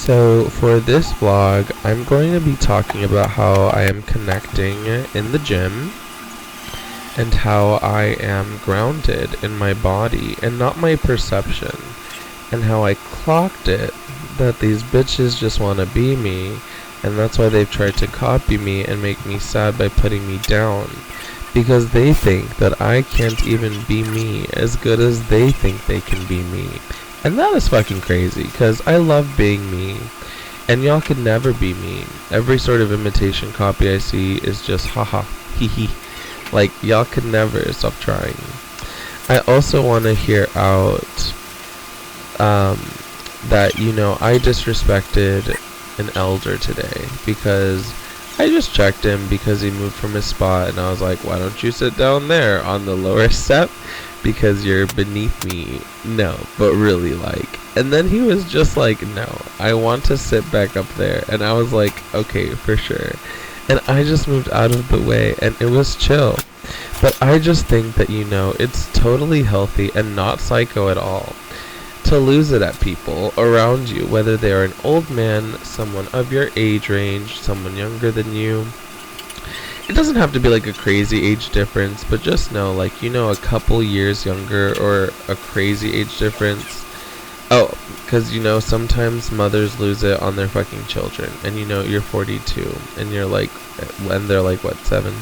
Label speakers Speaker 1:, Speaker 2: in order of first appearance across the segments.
Speaker 1: So, for this vlog, I'm going to be talking about how I am connecting in the gym and how I am grounded in my body and not my perception, and how I clocked it that these bitches just want to be me, and that's why they've tried to copy me and make me sad by putting me down, because they think that I can't even be me as good as they think they can be me. And that is fucking crazy, because I love being me, and y'all can never be me. Every sort of imitation copy I see is just haha, hee hee. Like, y'all could never stop trying. I also want to hear out that, I disrespected an elder today, because I just checked him because he moved from his spot, and I was like, why don't you sit down there on the lower step? Because you're beneath me. No, but really, and then he was just like, no, I want to sit back up there. And I was like, okay, for sure. And I just moved out of the way, and it was chill. But I just think that, it's totally healthy and not psycho at all to lose it at people around you, whether they are an old man, someone of your age range, someone younger than you. It doesn't have to be like a crazy age difference, but just know, a couple years younger or a crazy age difference. Oh, because, sometimes mothers lose it on their fucking children. And, you're 42, and you're when they're what, 7?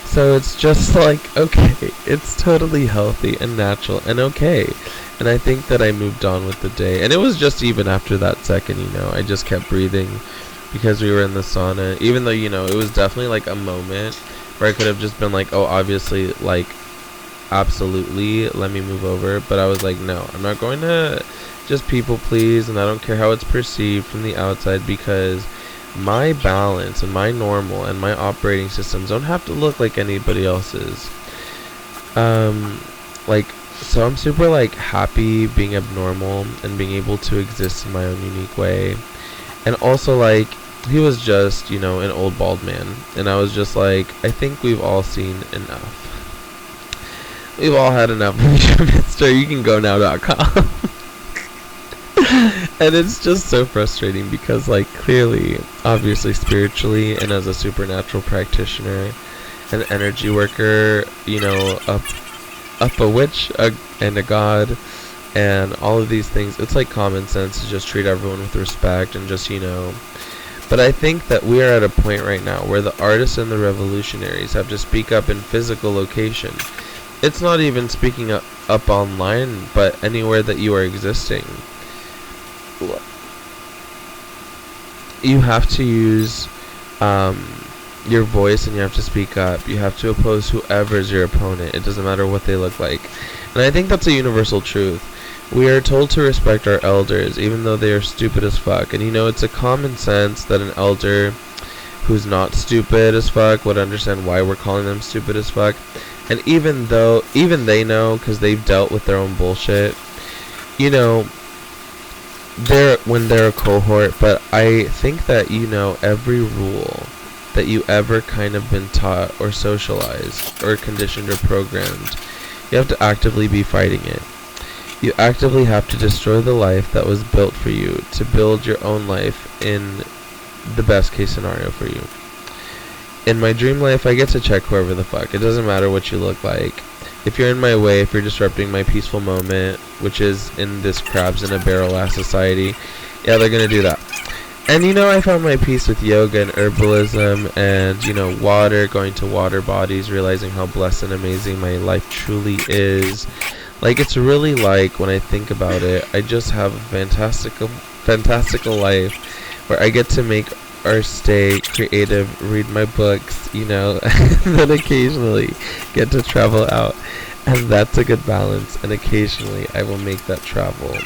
Speaker 1: So it's just okay, it's totally healthy and natural and okay. And I think that I moved on with the day. And it was just even after that second, I just kept breathing, because we were in the sauna, even though, it was definitely a moment where I could have just been oh, obviously, absolutely, let me move over. But I was no, I'm not going to just people please, and I don't care how it's perceived from the outside, because my balance and my normal and my operating systems don't have to look like anybody else's. So I'm super happy being abnormal and being able to exist in my own unique way. And also he was just, an old bald man. And I was just I think we've all seen enough. We've all had enough of MrYouCanGoNow.com. And it's just so frustrating, because clearly, obviously spiritually, and as a supernatural practitioner, an energy worker, up a witch and a god, and all of these things, it's common sense to just treat everyone with respect and just, But I think that we are at a point right now where the artists and the revolutionaries have to speak up in physical location. It's not even speaking up online, but anywhere that you are existing. You have to use your voice, and you have to speak up. You have to oppose whoever's your opponent. It doesn't matter what they look like. And I think that's a universal truth. We are told to respect our elders, even though they are stupid as fuck. And it's a common sense that an elder who's not stupid as fuck would understand why we're calling them stupid as fuck. And even they know, because they've dealt with their own bullshit, when they're a cohort. But I think that, every rule that you ever kind of been taught or socialized or conditioned or programmed, you have to actively be fighting it. You actively have to destroy the life that was built for you to build your own life in the best case scenario for you. In my dream life, I get to check whoever the fuck. It doesn't matter what you look like. If you're in my way, if you're disrupting my peaceful moment, which is in this crabs in a barrel ass society, yeah, they're gonna do that. And I found my peace with yoga and herbalism and, water, going to water bodies, realizing how blessed and amazing my life truly is. It's really when I think about it, I just have a fantastical life where I get to make or stay creative, read my books, and then occasionally get to travel out. And that's a good balance. And occasionally I will make that travel,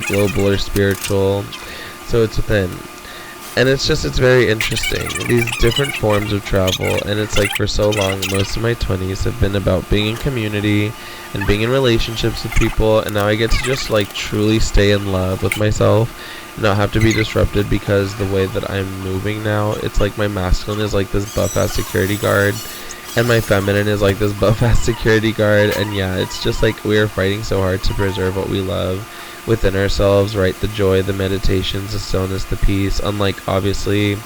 Speaker 1: global or spiritual. So it's within. And it's very interesting, these different forms of travel. And it's for so long, most of my 20s have been about being in community and being in relationships with people. And now I get to just truly stay in love with myself and not have to be disrupted, because the way that I'm moving now, it's my masculine is this buff ass security guard, and my feminine is this buff ass security guard. And yeah, it's just we are fighting so hard to preserve what we love, within ourselves, right? The joy, the meditations, the stillness, the peace. Unlike, obviously,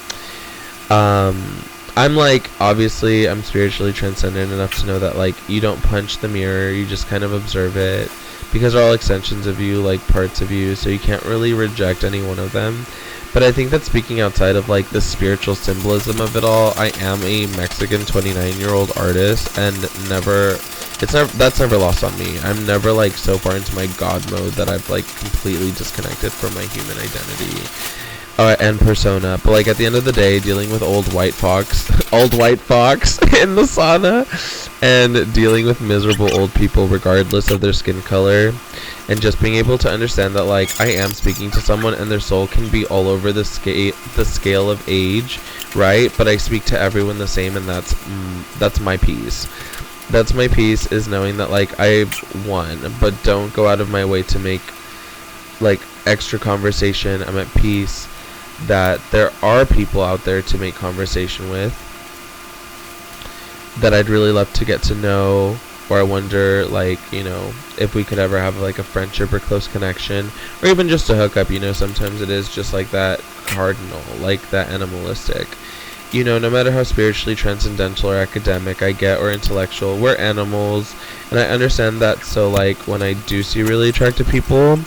Speaker 1: I'm spiritually transcendent enough to know that, like, you don't punch the mirror, you just kind of observe it, because they're all extensions of you, like parts of you, so you can't really reject any one of them. But I think that speaking outside of, like, the spiritual symbolism of it all, I am a Mexican 29-year-old artist, and that's never lost on me. I'm never, like, so far into my God mode that I've, like, completely disconnected from my human identity and persona. But, like, at the end of the day, dealing with old white fox in the sauna, and dealing with miserable old people regardless of their skin color, and just being able to understand that, like, I am speaking to someone and their soul can be all over the scale of age, right? But I speak to everyone the same, and that's my peace. That's my peace, is knowing that, like, I've won, but don't go out of my way to make, like, extra conversation. I'm at peace that there are people out there to make conversation with that I'd really love to get to know, or I wonder, like, you know, if we could ever have, like, a friendship or close connection, or even just a hookup. You know, sometimes it is just like that cardinal, like that animalistic. You know, no matter how spiritually transcendental or academic I get, or intellectual, we're animals, and I understand that. So, like, when I do see really attractive people,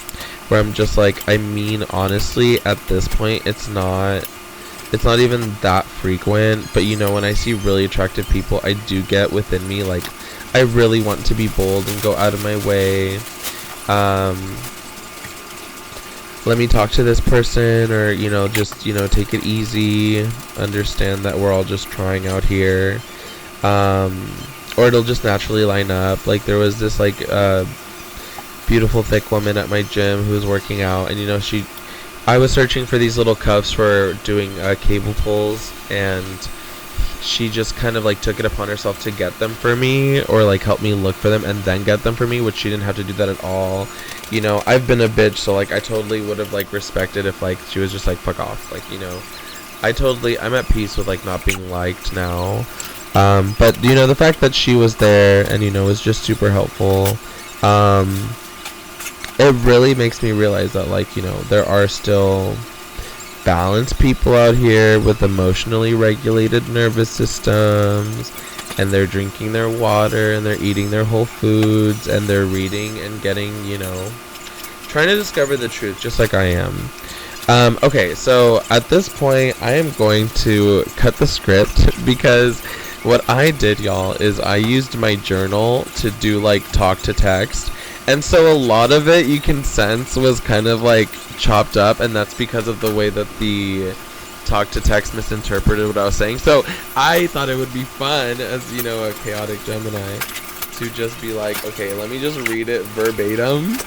Speaker 1: where I'm just like, I mean, honestly, at this point, it's not even that frequent, but, you know, when I see really attractive people, I do get within me, like, I really want to be bold and go out of my way. Let me talk to this person, or, you know, just, you know, take it easy, understand that we're all just trying out here, or it'll just naturally line up. Like, there was this, like, beautiful thick woman at my gym who was working out, and, you know, I was searching for these little cuffs for doing cable pulls, and she just kind of, like, took it upon herself to get them for me, or, like, help me look for them and then get them for me, which she didn't have to do that at all. You know, I've been a bitch, so, like, I totally would have, like, respected if, like, she was just like, fuck off, like, you know. I'm at peace with, like, not being liked now. But, you know, the fact that she was there and, you know, was just super helpful, it really makes me realize that, like, you know, there are still balanced people out here with emotionally regulated nervous systems, and they're drinking their water, and they're eating their whole foods, and they're reading and getting, you know, trying to discover the truth, just like I am. Okay, so at this point, I am going to cut the script, because what I did, y'all, is I used my journal to do, like, talk to text. And so a lot of it, you can sense, was kind of, like, chopped up, and that's because of the way that the talk to text misinterpreted what I was saying. So I thought it would be fun, as, you know, a chaotic Gemini, to just be like, okay, let me just read it verbatim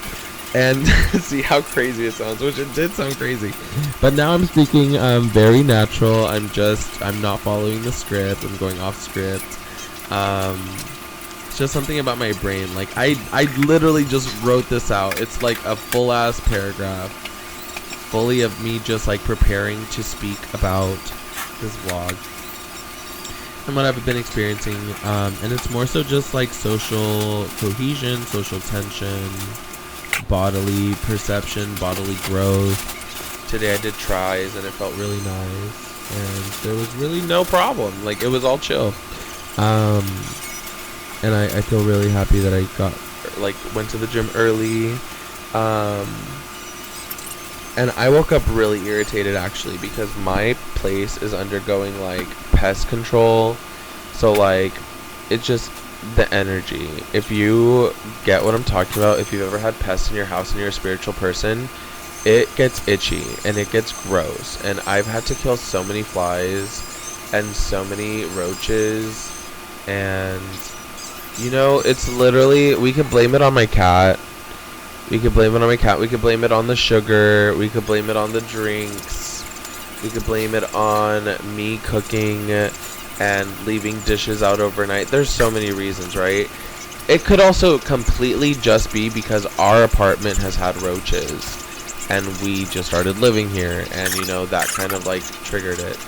Speaker 1: and see how crazy it sounds, which it did sound crazy. But now I'm speaking very natural. I'm not following the script. I'm going off script. It's just something about my brain. Like, I literally just wrote this out. It's like a full ass paragraph fully of me just, like, preparing to speak about this vlog and what I've been experiencing. And it's more so just, like, social cohesion, social tension, bodily perception, bodily growth. Today I did tries and it felt really nice, and there was really no problem. Like, it was all chill. And I feel really happy that I went to the gym early. And I woke up really irritated, actually, because my place is undergoing, like, pest control. So, like, it's just the energy. If you get what I'm talking about, if you've ever had pests in your house and you're a spiritual person, it gets itchy and it gets gross. And I've had to kill so many flies and so many roaches, and, you know, it's literally, we could blame it on my cat. We could blame it on my cat. We could blame it on the sugar. We could blame it on the drinks. We could blame it on me cooking and leaving dishes out overnight. There's so many reasons, right? It could also completely just be because our apartment has had roaches and we just started living here, and, you know, that kind of, like, triggered it.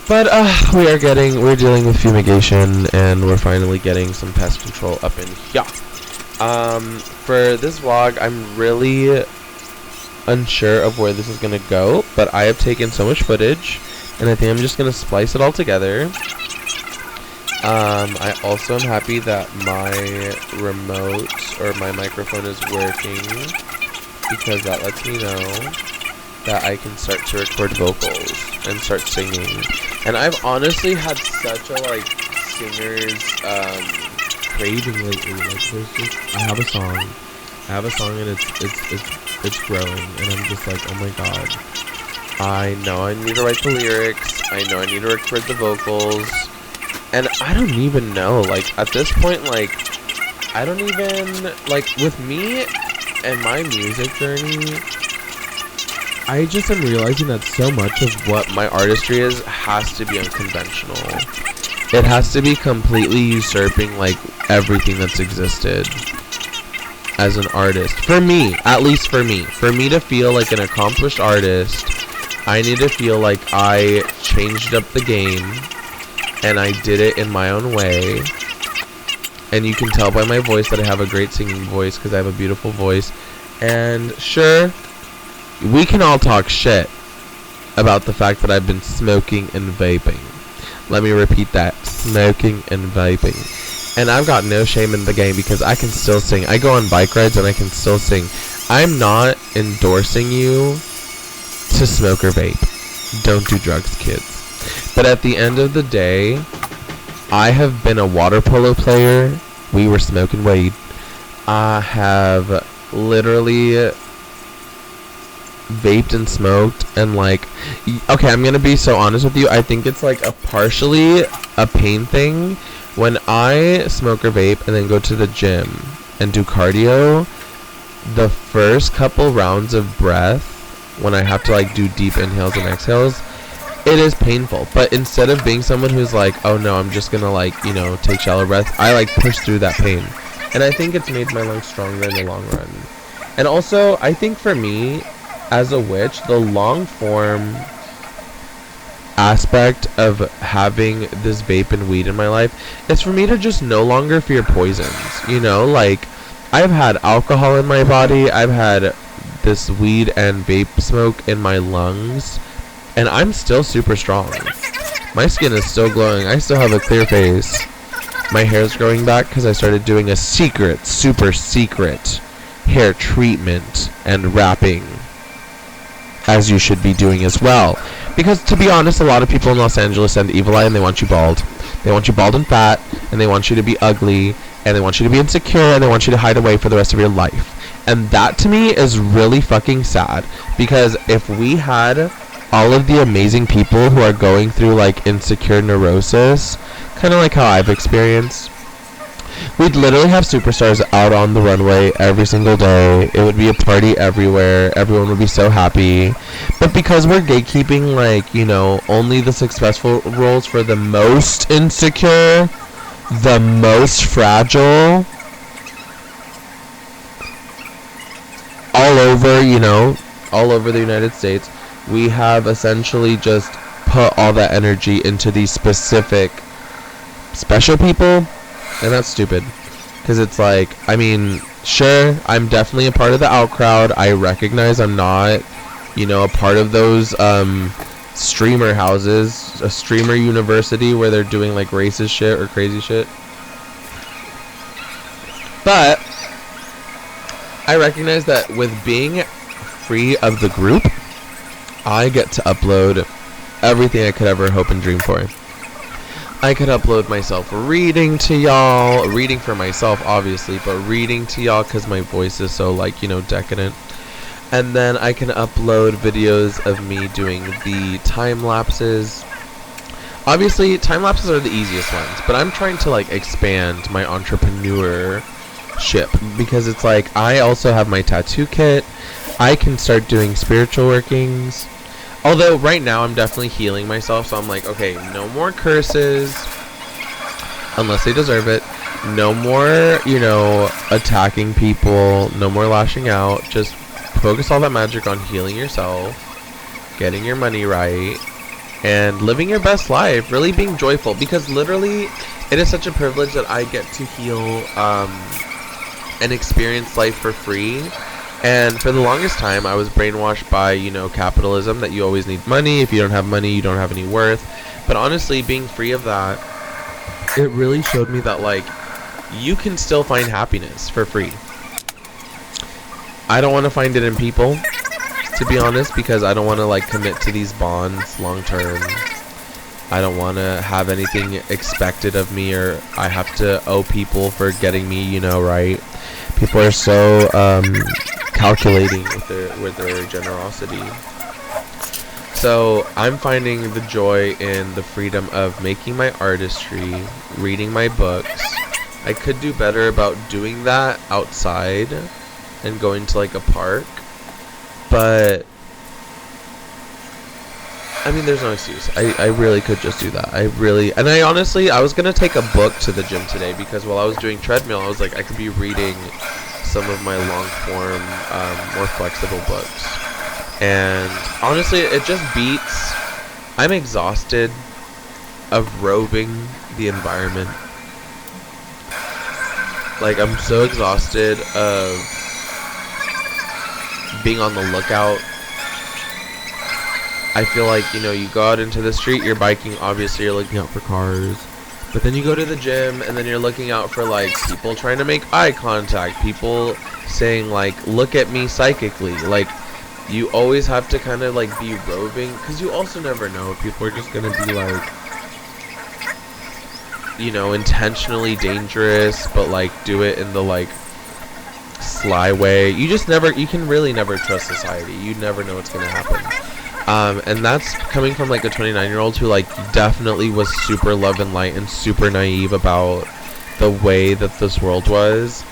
Speaker 1: But we're dealing with fumigation, and we're finally getting some pest control up in here. For this vlog, I'm really unsure of where this is gonna go, but I have taken so much footage, and I think I'm just gonna splice it all together. I also am happy that my remote or my microphone is working, because that lets me know that I can start to record vocals and start singing. And I've honestly had such a like singer's craving lately. Like there's just I have a song and it's growing, and I'm just like, oh my god, I know I need to write the lyrics, I know I need to record the vocals, and I don't even know, like at this point, like I don't even, like with me and my music journey, I just am realizing that so much of what my artistry is has to be unconventional. It has to be completely usurping like everything that's existed as an artist. For me, at least for me to feel like an accomplished artist, I need to feel like I changed up the game and I did it in my own way. And you can tell by my voice that I have a great singing voice, because I have a beautiful voice. And sure, we can all talk shit about the fact that I've been smoking and vaping. Let me repeat that. Smoking and vaping. And I've got no shame in the game, because I can still sing. I go on bike rides and I can still sing. I'm not endorsing you to smoke or vape. Don't do drugs, kids. But at the end of the day, I have been a water polo player. We were smoking weed. I have literally vaped and smoked, and like, okay, I'm gonna be so honest with you, I think it's like a partially a pain thing. When I smoke or vape and then go to the gym and do cardio, the first couple rounds of breath, when I have to like do deep inhales and exhales, it is painful. But instead of being someone who's like, oh no, I'm just gonna like, you know, take shallow breaths, I like push through that pain. And I think it's made my lungs stronger in the long run. And also, I think for me, as a witch, the long form aspect of having this vape and weed in my life is for me to just no longer fear poisons. You know, like, I've had alcohol in my body, I've had this weed and vape smoke in my lungs, and I'm still super strong. My skin is still glowing, I still have a clear face. My hair's growing back because I started doing a secret, super secret hair treatment and wrapping, as you should be doing as well. Because to be honest, a lot of people in Los Angeles send Evil Eye and they want you bald. They want you bald and fat, and they want you to be ugly, and they want you to be insecure, and they want you to hide away for the rest of your life. And that to me is really fucking sad, because if we had all of the amazing people who are going through like insecure neurosis, kind of like how I've experienced, we'd literally have superstars out on the runway every single day. It would be a party everywhere. Everyone would be so happy. But because we're gatekeeping, like, you know, only the successful roles for the most insecure, the most fragile, all over, you know, all over the United States, we have essentially just put all that energy into these specific special people. And that's stupid, because it's like, I mean, sure, I'm definitely a part of the out crowd. I recognize I'm not, you know, a part of those streamer houses, a streamer university where they're doing like racist shit or crazy shit. But I recognize that with being free of the group, I get to upload everything I could ever hope and dream for. I could upload myself reading to y'all, reading for myself obviously, but reading to y'all because my voice is so, like, you know, decadent. And then I can upload videos of me doing the time lapses. Obviously, time lapses are the easiest ones, but I'm trying to like expand my entrepreneurship, because it's like I also have my tattoo kit. I can start doing spiritual workings. Although right now I'm definitely healing myself, so I'm like, okay, no more curses unless they deserve it. No more, you know, attacking people. No more lashing out. Just focus all that magic on healing yourself, getting your money right, and living your best life. Really being joyful, because literally it is such a privilege that I get to heal and experience life for free. And for the longest time, I was brainwashed by, capitalism, that you always need money. If you don't have money, you don't have any worth. But honestly, being free of that, it really showed me that, like, you can still find happiness for free. I don't want to find it in people, to be honest, because I don't want to, like, commit to these bonds long term. I don't want to have anything expected of me, or I have to owe people for getting me, right. People are so calculating with their generosity. So I'm finding the joy in the freedom of making my artistry, reading my books. I could do better about doing that outside and going to, like, a park, but I mean, there's no excuse. I really could just do that. I was gonna take a book to the gym today, because while I was doing treadmill, I was like, I could be reading some of my long form, more flexible books. And honestly, it just beats. I'm exhausted of roving the environment. Like, I'm so exhausted of being on the lookout. I feel like, you go out into the street, you're biking, obviously you're looking out for cars. But then you go to the gym, and then you're looking out for, like, people trying to make eye contact, people saying, like, look at me psychically. Like, you always have to kind of, like, be roving, because you also never know if people are just going to be, like, intentionally dangerous, but, like, do it in the, like, sly way. You can really never trust society. You never know what's going to happen. And that's coming from, like, a 29-year-old who, like, definitely was super love and light and super naive about the way that this world was.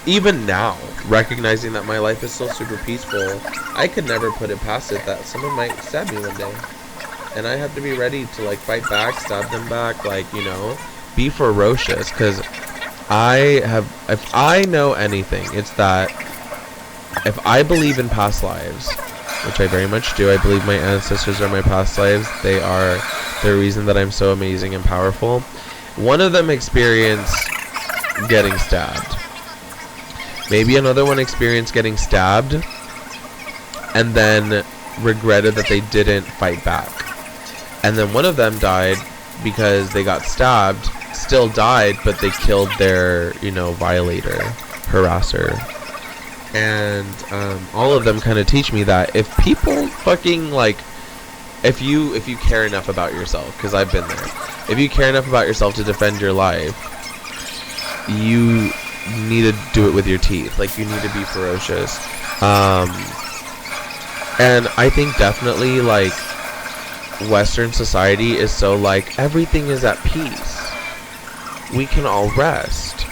Speaker 1: Even now, recognizing that my life is still super peaceful, I could never put it past it that someone might stab me one day. And I have to be ready to, like, fight back, stab them back, like, be ferocious. Because if I know anything, it's that if I believe in past lives, which I very much do, I believe my ancestors are my past lives. They are the reason that I'm so amazing and powerful. One of them experienced getting stabbed. Maybe another one experienced getting stabbed and then regretted that they didn't fight back. And then one of them died because they got stabbed, still died, but they killed their, violator, harasser. And all of them kind of teach me that if people fucking, like, if you care enough about yourself, because I've been there, if you care enough about yourself to defend your life, you need to do it with your teeth. Like, you need to be ferocious. And I think definitely, like, Western society is so, like, everything is at peace. We can all rest.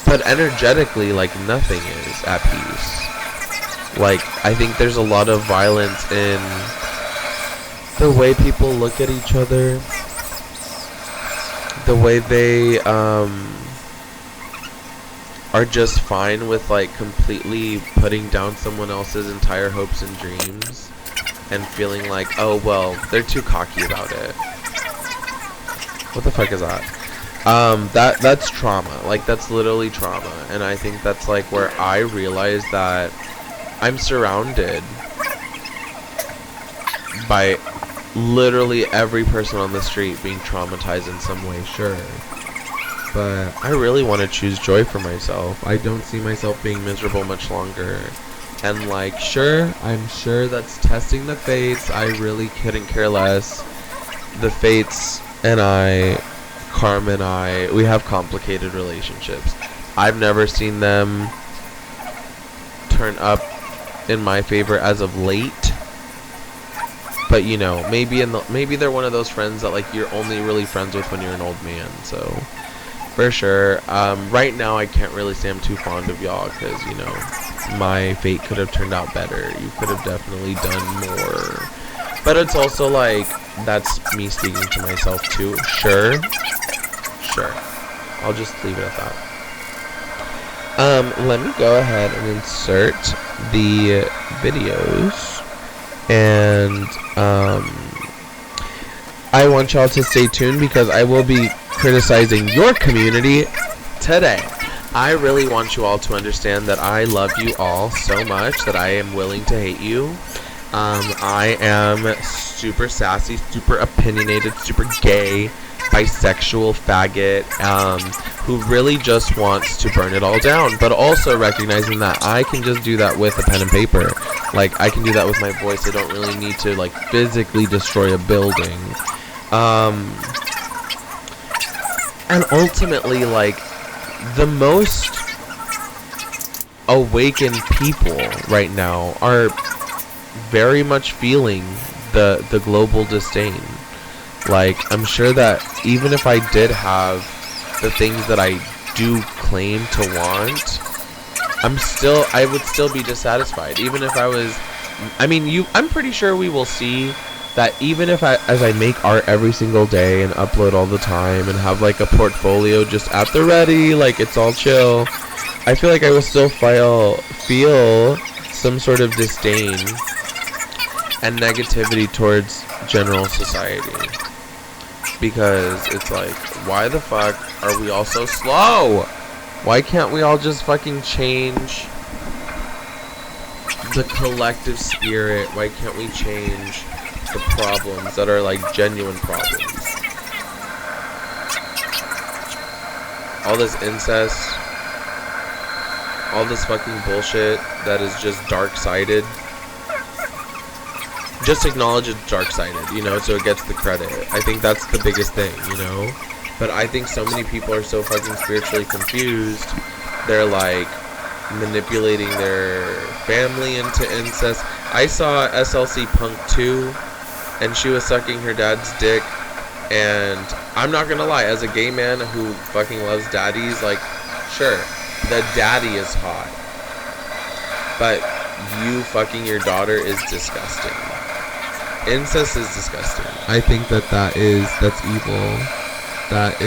Speaker 1: But energetically, like, nothing is at peace. Like, I think there's a lot of violence in the way people look at each other, the way they are just fine with, like, completely putting down someone else's entire hopes and dreams and feeling like, oh, well, they're too cocky about it. What the fuck is that? That's trauma. Like, that's literally trauma. And I think that's, like, where I realize that I'm surrounded by literally every person on the street being traumatized in some way, sure. But I really want to choose joy for myself. I don't see myself being miserable much longer. And, like, sure, I'm sure that's testing the fates. I really couldn't care less. The fates and I, Karma and I, we have complicated relationships. I've never seen them turn up in my favor as of late. But, you know, maybe they're one of those friends that, like, you're only really friends with when you're an old man. So, for sure. Right now, I can't really say I'm too fond of y'all because, you know, my fate could have turned out better. You could have definitely done more. But it's also, like, that's me speaking to myself, too. Sure. I'll just leave it at that. Let me go ahead and insert the videos. And I want y'all to stay tuned because I will be criticizing your community today. I really want you all to understand that I love you all so much that I am willing to hate you. I am super sassy, super opinionated, super gay, bisexual faggot, who really just wants to burn it all down, but also recognizing that I can just do that with a pen and paper. Like, I can do that with my voice. I don't really need to, like, physically destroy a building. And ultimately, like, the most awakened people right now are very much feeling the global disdain. Like, I'm sure that even if I did have the things that I do claim to want, I would still be dissatisfied. Even if I was, I'm pretty sure we will see that even if as I make art every single day and upload all the time and have like a portfolio just at the ready, like it's all chill, I feel like I will still feel some sort of disdain and negativity towards general society. Because it's like, why the fuck are we all so slow? Why can't we all just fucking change the collective spirit? Why can't we change the problems that are like genuine problems? All this incest, all this fucking bullshit that is just dark-sided. Just acknowledge it's dark-sided, you know, so it gets the credit. I think that's the biggest thing, you know? But I think so many people are so fucking spiritually confused. They're like manipulating their family into incest. I saw SLC Punk 2, and she was sucking her dad's dick. And I'm not gonna lie, as a gay man who fucking loves daddies, like, sure, the daddy is hot. But you fucking your daughter is disgusting. Incest is disgusting. I think that's evil. That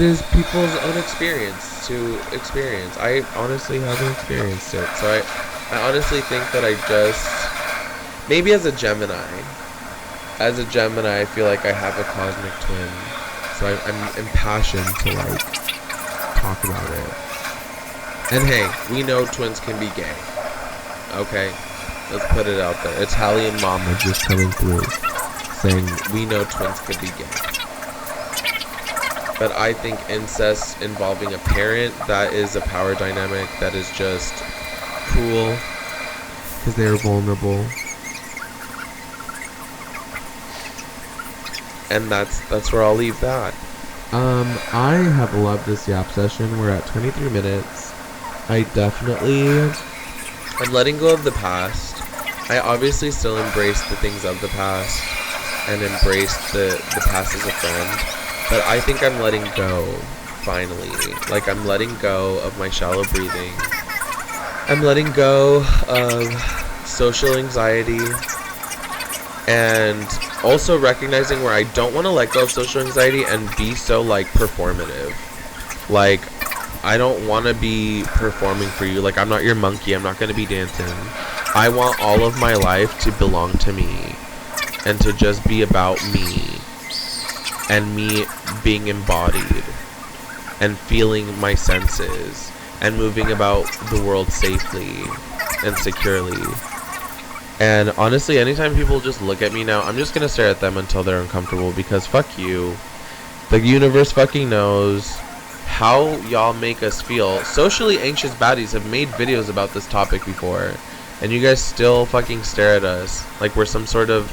Speaker 1: is people's own experience to experience. I honestly haven't experienced it. So I honestly think that I just, maybe as a Gemini, I feel like I have a cosmic twin. So I'm impassioned to like talk about it. And hey, we know twins can be gay. Okay? Let's put it out there. It's Hallie and Mama just coming through saying we know twins can be gay. But I think incest involving a parent, that is a power dynamic that is just cruel because they are vulnerable. And that's where I'll leave that. I have loved this yap session. We're at 23 minutes. I'm letting go of the past. I obviously still embrace the things of the past and embrace the past as a friend. But I think I'm letting go, finally. Like, I'm letting go of my shallow breathing. I'm letting go of social anxiety. And also recognizing where I don't want to let go of social anxiety and be so, like, performative. Like, I don't want to be performing for you. Like, I'm not your monkey. I'm not going to be dancing. I want all of my life to belong to me. And to just be about me. And me being embodied. And feeling my senses. And moving about the world safely. And securely. And honestly, anytime people just look at me now, I'm just going to stare at them until they're uncomfortable. Because fuck you. The universe fucking knows how y'all make us feel. Socially anxious baddies have made videos about this topic before, and you guys still fucking stare at us like we're some sort of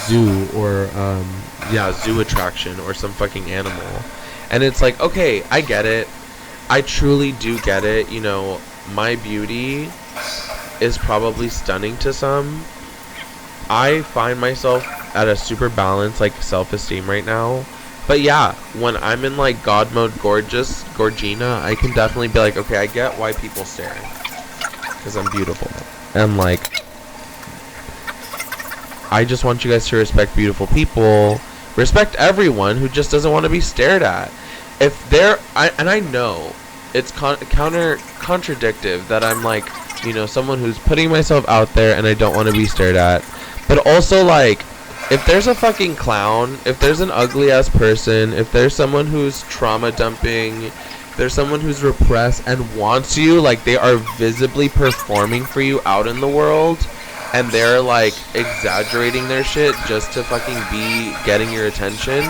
Speaker 1: zoo or zoo attraction or some fucking animal. And it's like, okay, I get it. I truly do get it. You know, my beauty is probably stunning to some. I find myself at a super balanced like self-esteem right now. But yeah, when I'm in like God mode Gorgina, I can definitely be like, okay, I get why people stare. Because I'm beautiful. And like, I just want you guys to respect beautiful people. Respect everyone who just doesn't want to be stared at. If they're, I know it's contradictive that I'm like, you know, someone who's putting myself out there and I don't want to be stared at. But also, like, if there's a fucking clown, if there's an ugly ass person, if there's someone who's trauma dumping, if there's someone who's repressed and wants you, like, they are visibly performing for you out in the world, and they're, like, exaggerating their shit just to fucking be getting your attention,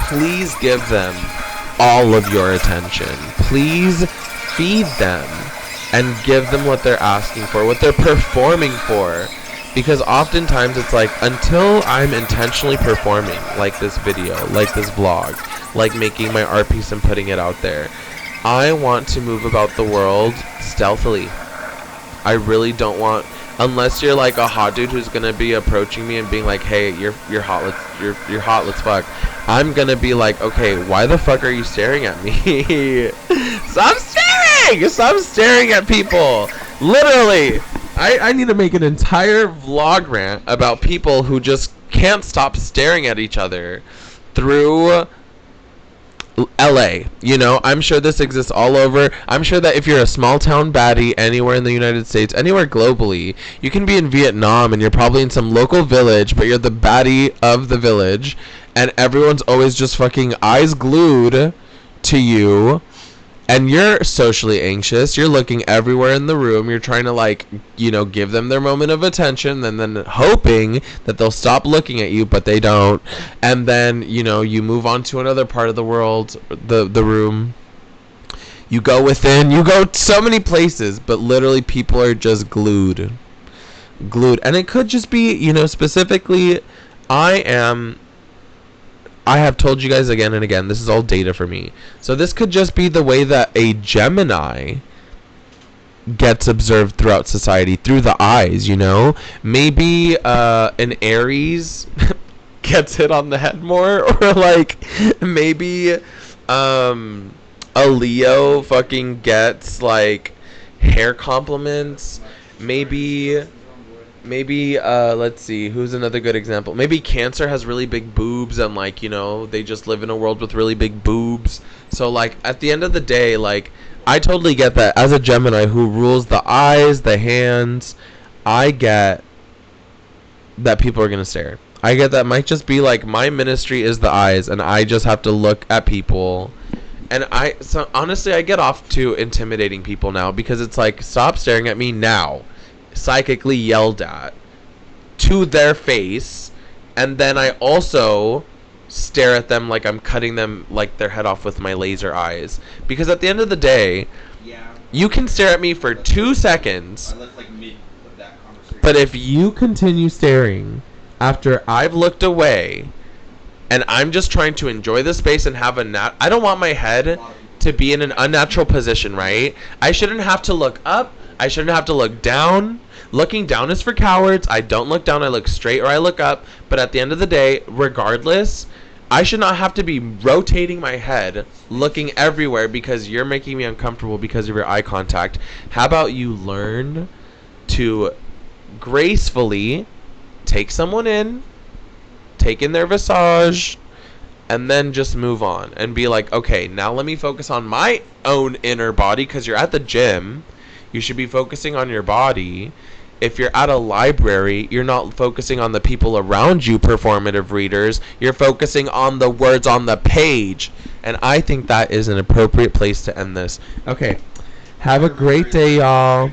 Speaker 1: please give them all of your attention. Please feed them and give them what they're asking for, what they're performing for. Because oftentimes it's like, until I'm intentionally performing, like this video, like this vlog, like making my art piece and putting it out there, I want to move about the world stealthily. I really don't want, unless you're like a hot dude who's gonna be approaching me and being like, hey, you're hot, you're hot, let's fuck. I'm gonna be like, okay, why the fuck are you staring at me? Stop staring at people. Literally. I need to make an entire vlog rant about people who just can't stop staring at each other through LA. You know, I'm sure this exists all over. I'm sure that if you're a small town baddie anywhere in the United States, anywhere globally, you can be in Vietnam and you're probably in some local village, but you're the baddie of the village, and everyone's always just fucking eyes glued to you. And you're socially anxious. You're looking everywhere in the room. You're trying to, like, you know, give them their moment of attention, and then hoping that they'll stop looking at you, but they don't. And then, you know, you move on to another part of the world, the room. You go within. You go so many places, but literally people are just glued. And it could just be, you know, specifically, I have told you guys again and again, this is all data for me. So this could just be the way that a Gemini gets observed throughout society, through the eyes, you know? Maybe an Aries gets hit on the head more, or like maybe a Leo fucking gets like hair compliments. Maybe, let's see, who's another good example? Maybe Cancer has really big boobs, and, like, you know, they just live in a world with really big boobs. So, like, at the end of the day, like, I totally get that. As a Gemini who rules the eyes, the hands, I get that people are going to stare. I get that might just be, like, my ministry is the eyes, and I just have to look at people. And so, honestly, I get off to intimidating people now, because it's like, stop staring at me now. Psychically yelled at to their face, and then I also stare at them like I'm cutting them, like, their head off with my laser eyes. Because at the end of the day, you can stare at me for 2 seconds, but if you continue staring after I've looked away and I'm just trying to enjoy the space and have I don't want my head to be in an unnatural position, right? I shouldn't have to look up. I shouldn't have to look down. Looking down is for cowards. I don't look down. I look straight or I look up. But at the end of the day, regardless, I should not have to be rotating my head, looking everywhere because you're making me uncomfortable because of your eye contact. How about you learn to gracefully take someone in, take in their visage, and then just move on and be like, okay, now let me focus on my own inner body, because you're at the gym. You should be focusing on your body. If you're at a library, you're not focusing on the people around you, performative readers. You're focusing on the words on the page. And I think that is an appropriate place to end this. Okay. Have a great day, y'all.